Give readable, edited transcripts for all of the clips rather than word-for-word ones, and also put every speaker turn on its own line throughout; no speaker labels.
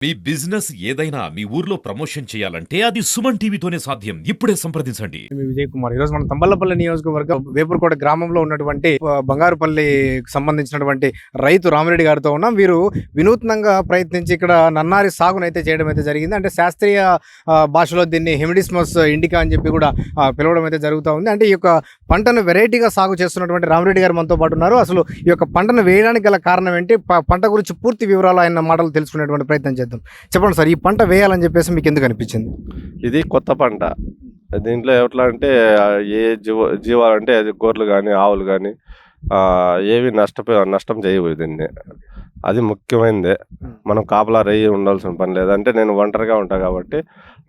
మీ business ఏదైనా మీ ఊర్లో promotion చేయాలంటే అది సుమన్ టీవీతోనే సాధ్యం. ఇప్పుడే సంప్రదించండి.
మీ విజయ్ కుమార్ ఈరోజు మనం తంబళ్లపల్లి నియోజకవర్గం వేపూర్కోట గ్రామంలో ఉన్నటువంటి బంగారుపల్లికి సంబంధించినటువంటి రైతు రామిరెడ్డి గారితో ఉన్నాం. వీరు వినూత్నంగా ప్రయత్నించి ఇక్కడ నన్నారి సాగునైతే చేయడం అయితే జరిగింది. అంటే శాస్త్రీయ భాషలో దీన్ని హెమిడిస్మస్ ఇండికా అని చెప్పి కూడా పిలవడం అయితే జరుగుతూ ఉంది. అంటే ఈ యొక్క పంటను వెరైటీగా సాగు చేస్తున్నటువంటి రామిరెడ్డి గారు మనతో పాటు ఉన్నారు. అసలు ఈ యొక్క పంటను వేయడానికి గల కారణం ఏంటి, పంట గురించి పూర్తి వివరాలు ఆయన మాటలు తెలుసుకునేటువంటి ప్రయత్నం చేద్దాం. చెప్పండి సార్, ఈ పంట వేయాలని చెప్పేసి మీకు ఎందుకు అనిపించింది?
ఇది కొత్త పంట. దీంట్లో ఎట్లా అంటే ఏ జీవాలంటే అది గొర్రెలు కానీ ఆవులు కానీ ఏవి నష్టం చేయవు దీన్ని. అది ముఖ్యమైనదే. మనం కాపలా రేయి ఉండాల్సిన పని లేదు. అంటే నేను ఒంటరిగా ఉంటాను కాబట్టి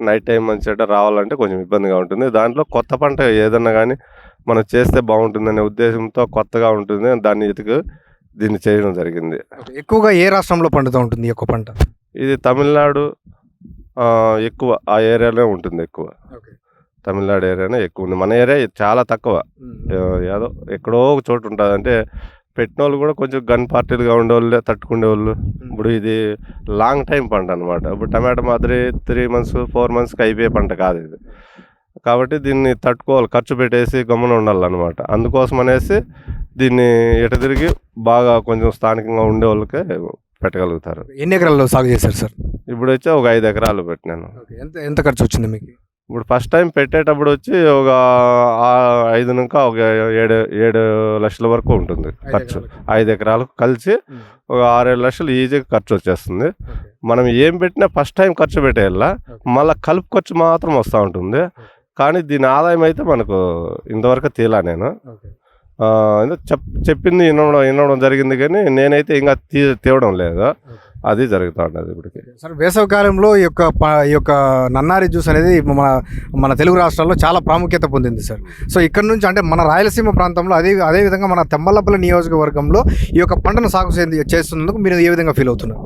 నైట్ టైం మంచిగా రావాలంటే కొంచెం ఇబ్బందిగా ఉంటుంది. దాంట్లో కొత్త పంట ఏదన్నా కానీ మనం చేస్తే బాగుంటుందనే ఉద్దేశంతో కొత్తగా ఉంటుంది. దీన్ని చేయడం జరిగింది.
ఎక్కువగా ఏ రాష్ట్రంలో పండుతూ ఉంటుంది ఈ యొక్క పంట?
ఇది తమిళనాడు ఎక్కువ, ఆ ఏరియాలో ఉంటుంది ఎక్కువ. తమిళనాడు ఏరియానే ఎక్కువ ఉంది. మన ఏరియా చాలా తక్కువ, ఏదో ఎక్కడో ఒక చోటు ఉంటుంది. అంటే పెట్టిన వాళ్ళు కూడా కొంచెం గన్ పార్టీలుగా ఉండేవాళ్ళే తట్టుకునేవాళ్ళు. ఇప్పుడు ఇది లాంగ్ టైం పంట అనమాట. ఇప్పుడు టమాటా మాదిరి 3 months 4 monthsకి అయిపోయే పంట కాదు ఇది. కాబట్టి దీన్ని తట్టుకోవాలి, ఖర్చు పెట్టేసి గమ్మున ఉండాలన్నమాట. అందుకోసం అనేసి దీన్ని ఎటు తిరిగి బాగా కొంచెం స్థానికంగా ఉండే వాళ్ళకే పెట్టగలుగుతారు.
ఎన్ని ఎకరాల్లో సాగు చేశారు సార్?
ఇప్పుడు వచ్చి ఒక 5 ఎకరాలు పెట్టినాను.
ఎంత ఎంత ఖర్చు వచ్చింది మీకు?
ఇప్పుడు ఫస్ట్ టైం పెట్టేటప్పుడు వచ్చి ఒక 5 నుంచి ఒక 7 లక్షల వరకు ఉంటుంది ఖర్చు. 5 ఎకరాలకు కలిసి ఒక 6-7 లక్షలు ఈజీగా ఖర్చు వచ్చేస్తుంది. మనం ఏం పెట్టినా ఫస్ట్ టైం ఖర్చు పెట్టేయాల, మళ్ళీ కలుపు ఖర్చు మాత్రం వస్తూ ఉంటుంది. కానీ దీని ఆదాయం అయితే మనకు ఇంతవరకు తీలా. నేను చెప్పింది వినడం జరిగింది, కానీ నేనైతే ఇంకా తీయడం లేదు. అది జరుగుతూ ఉంటుంది ఇప్పటికి.
సార్, వేసవికాలంలో ఈ యొక్క నన్నారి జ్యూస్ అనేది మన తెలుగు రాష్ట్రాల్లో చాలా ప్రాముఖ్యత పొందింది సార్. సో ఇక్కడ నుంచి అంటే మన రాయలసీమ ప్రాంతంలో అదేవిధంగా మన తంబళ్లపల్లి నియోజకవర్గంలో ఈ యొక్క పంటను సాగు చేస్తున్నందుకు మీరు ఏ విధంగా ఫీల్ అవుతున్నారు?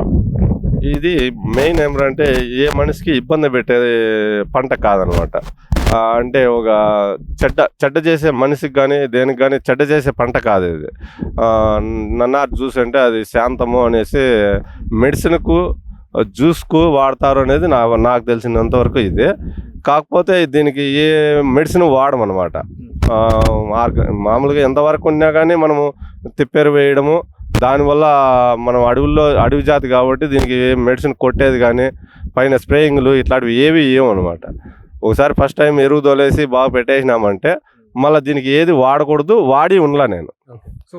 ఇది మెయిన్ ఏమంటే ఏ మనిషికి ఇబ్బంది పెట్టే పంట కాదనమాట. అంటే ఒక చెడ్డ చేసే మనిషికి కానీ దేనికి కానీ చెడ్డ చేసే పంట కాదు ఇది. నన్నార్ జ్యూస్ అంటే అది శాంతము అనేసి మెడిసిన్కు జ్యూస్కు వాడతారు అనేది నాకు తెలిసినంతవరకు ఇది. కాకపోతే దీనికి ఏ మెడిసిన్ వాడమన్నమాట. మామూలుగా ఎంతవరకు ఉన్నా కానీ మనము తిప్పేరు వేయడము, దానివల్ల మనం అడవి జాతి కాబట్టి దీనికి మెడిసిన్ కొట్టేది కానీ పైన స్ప్రేయింగ్లు ఇట్లాంటివి ఏవి ఏమన్నమాట. ఒకసారి ఫస్ట్ టైం ఎరువు తోలేసి బాగా పెట్టేసినామంటే మళ్ళీ దీనికి ఏది వాడకూడదు, వాడి ఉండలా నేను.
సో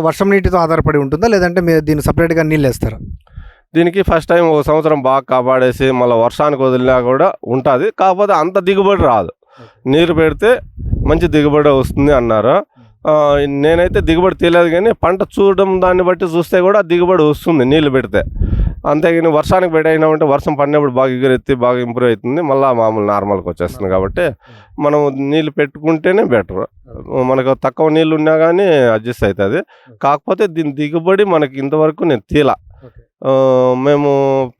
వర్షం నీటితో ఆధారపడి ఉంటుందా, లేదంటే మీరు దీన్ని సపరేట్గా నీళ్ళు వేస్తారా?
దీనికి ఫస్ట్ టైం 1 సంవత్సరం బాగా కాపాడేసి మళ్ళీ వర్షానికి వదిలినా కూడా ఉంటుంది. కాకపోతే అంత దిగుబడి రాదు. నీరు పెడితే మంచి దిగుబడి వస్తుంది అన్నారు. నేనైతే దిగుబడి తీయలేదు, కానీ పంట చూడడం దాన్ని బట్టి చూస్తే కూడా దిగుబడి వస్తుంది నీళ్ళు పెడితే. అంతేగాని వర్షానికి పెట్టినామంటే వర్షం పడినప్పుడు బాగా ఎగురెత్తి బాగా ఇంప్రూవ్ అవుతుంది, మళ్ళీ మామూలు నార్మల్కి వచ్చేస్తుంది. కాబట్టి మనం నీళ్ళు పెట్టుకుంటేనే బెటర్. మనకు తక్కువ నీళ్ళు ఉన్నా కానీ అడ్జస్ట్ అవుతుంది. కాకపోతే దీని దిగుబడి మనకి ఇంతవరకు నేను తీలా. మేము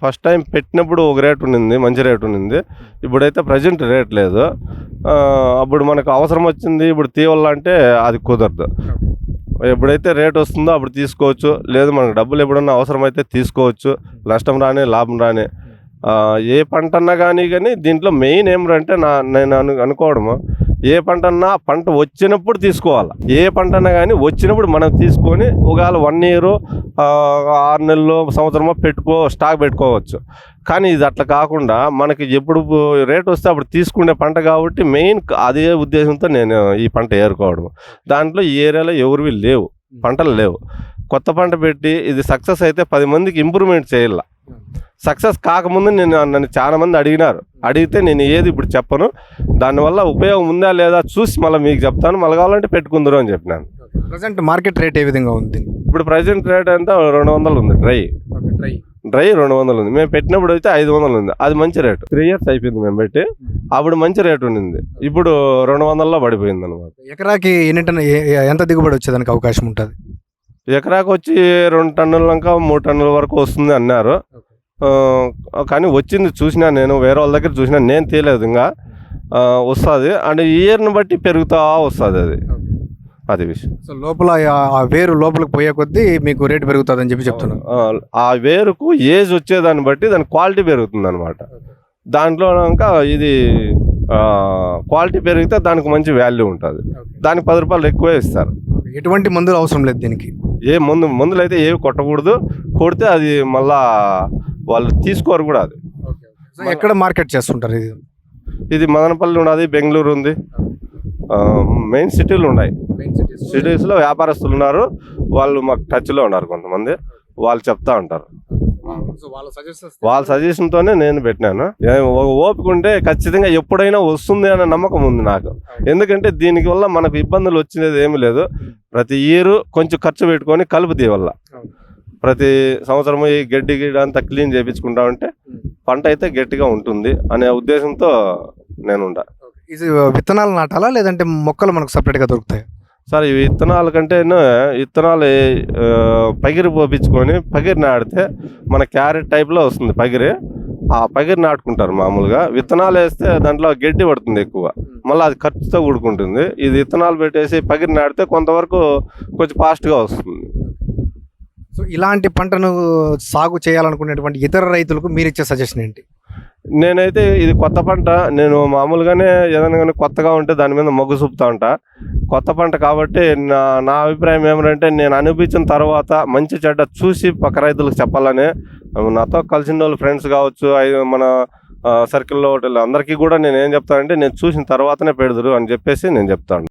ఫస్ట్ టైం పెట్టినప్పుడు ఒక రేట్ ఉండింది, మంచి రేట్ ఉండింది. ఇప్పుడైతే ప్రజెంట్ రేట్ లేదు. అప్పుడు మనకు అవసరం వచ్చింది, ఇప్పుడు తీయాలంటే అది కుదరదు. ఎప్పుడైతే రేట్ వస్తుందో అప్పుడు తీసుకోవచ్చు, లేదు మనకు డబ్బులు ఎప్పుడన్నా అవసరమైతే తీసుకోవచ్చు. నష్టం రాని లాభం రాని ఏ పంట అన్నా కానీ దీంట్లో మెయిన్ ఏమిటంటే నేను అనుకోవడము, ఏ పంట అన్నా పంట వచ్చినప్పుడు తీసుకోవాలి. ఏ పంట అన్నా కానీ వచ్చినప్పుడు మనం తీసుకొని ఒకవేళ 1 year 6 నెలలు సంవత్సరమో స్టాక్ పెట్టుకోవచ్చు. కానీ ఇది అట్లా కాకుండా మనకి ఎప్పుడు రేట్ వస్తే అప్పుడు తీసుకునే పంట కాబట్టి మెయిన్ అదే ఉద్దేశంతో నేను ఈ పంట ఏరుకోవడం. దాంట్లో ఈ ఏరియాలో ఎవరివి లేవు, పంటలు లేవు. కొత్త పంట పెట్టి ఇది సక్సెస్ అయితే 10 మందికి ఇంప్రూవ్మెంట్ చేయాల. సక్సెస్ కాకముందు నన్ను చాలా మంది అడిగితే నేను ఏది ఇప్పుడు చెప్పను. దానివల్ల ఉపయోగం ఉందా లేదా చూసి మళ్ళీ మీకు చెప్తాను. మళ్ళీ కావాలంటే పెట్టుకుందరు అని చెప్పినాను.
ప్రజెంట్ మార్కెట్ రేట్ ఏ విధంగా ఉంది?
ఇప్పుడు ప్రజెంట్ రేట్ అంతా 200 ఉంది. డ్రై 200 ఉంది. మేము పెట్టినప్పుడు అయితే 500 ఉంది. అది మంచి రేటు. 3 years అయిపోయింది మేము పెట్టి. అప్పుడు మంచి రేటు ఉండింది. ఇప్పుడు 200లో పడిపోయింది అనమాట.
ఎకరాకి ఎంత దిగుబడి వచ్చేదానికి అవకాశం ఉంటుంది?
ఎకరాకు వచ్చి 2 టన్నుల ఇంకా 3 టన్నుల వరకు వస్తుంది అన్నారు. కానీ వచ్చింది చూసినా, నేను వేరే వాళ్ళ దగ్గర చూసినా, నేను తీయలేదు. ఇంకా వస్తుంది. అంటే ఇయర్ని బట్టి పెరుగుతూ వస్తుంది. అది అది విషయం.
సో లోపల ఆ వేరు లోపలికి పోయే కొద్దీ మీకు రేటు పెరుగుతుంది అని చెప్పి చెప్తున్నారు.
ఆ వేరుకు ఏజ్ వచ్చేదాన్ని బట్టి దాని క్వాలిటీ పెరుగుతుంది అనమాట. దాంట్లో ఇంకా ఇది క్వాలిటీ పెరిగితే దానికి మంచి వాల్యూ ఉంటుంది. దానికి 10 రూపాయలు ఎక్కువే ఇస్తారు.
ఎటువంటి మందులు అవసరం లేదు దీనికి.
ఏ మందులు అయితే ఏవి కొట్టకూడదు. కొడితే అది మళ్ళా వాళ్ళు తీసుకోరు కూడా. అది
సో ఎక్కడ మార్కెట్ చేస్తుంటారు ఇది?
ఇది మదనపల్లి ఉన్నది, బెంగళూరు ఉంది, మెయిన్ సిటీలు ఉన్నాయి. సిటీస్లో వ్యాపారస్తులు ఉన్నారు, వాళ్ళు మాకు టచ్లో ఉన్నారు కొంతమంది. వాళ్ళు చెప్తా ఉంటారు. వాళ్ళ సజెషన్తోనే నేను పెట్టినాను. ఓపిక ఉంటే ఖచ్చితంగా ఎప్పుడైనా వస్తుంది అనే నమ్మకం ఉంది నాకు. ఎందుకంటే దీనికి వల్ల మనకు ఇబ్బందులు వచ్చినది ఏమీ లేదు. ప్రతి ఇయర్ కొంచెం ఖర్చు పెట్టుకొని కలుపు వల్ల ప్రతి సంవత్సరం ఈ గడ్డి అంతా క్లీన్ చేయించుకుంటా ఉంటే పంట అయితే గట్టిగా ఉంటుంది అనే ఉద్దేశంతో నేనుండా.
ఇది విత్తనాలు నాటాలా లేదంటే మొక్కలు మనకు సపరేట్గా దొరుకుతాయి?
సార్ ఈ విత్తనాల కంటే విత్తనాలు పగిరి పోపించుకొని పగిరి నాటితే మన క్యారెట్ టైప్లో వస్తుంది పగిరి. ఆ పగిరి నాటుకుంటారు మామూలుగా. విత్తనాలు వేస్తే దాంట్లో గడ్డి పడుతుంది ఎక్కువ, మళ్ళీ అది ఖర్చుతో కూడుకుంటుంది. ఇది విత్తనాలు పెట్టేసి పగిరి నాటితే కొంతవరకు కొంచెం ఫాస్ట్గా వస్తుంది.
సో ఇలాంటి పంటను సాగు చేయాలనుకునేటువంటి ఇతర రైతులకు మీరు ఇచ్చే సజెషన్ ఏంటి?
నేనైతే ఇది కొత్త పంట, నేను మామూలుగానే ఏదైనా కానీ కొత్తగా ఉంటే దాని మీద మొగ్గు చూపుతా ఉంటా. కొత్త పంట కాబట్టి నా అభిప్రాయం ఏమంటే నేను అనిపించిన తర్వాత మంచి చెడ్డ చూసి పక్క రైతులకు చెప్పాలని, నాతో కలిసిన వాళ్ళు ఫ్రెండ్స్ కావచ్చు, మన సర్కిల్లో అందరికీ కూడా నేను ఏం చెప్తానంటే నేను చూసిన తర్వాతనే పెడదురు అని చెప్పేసి నేను చెప్తాను.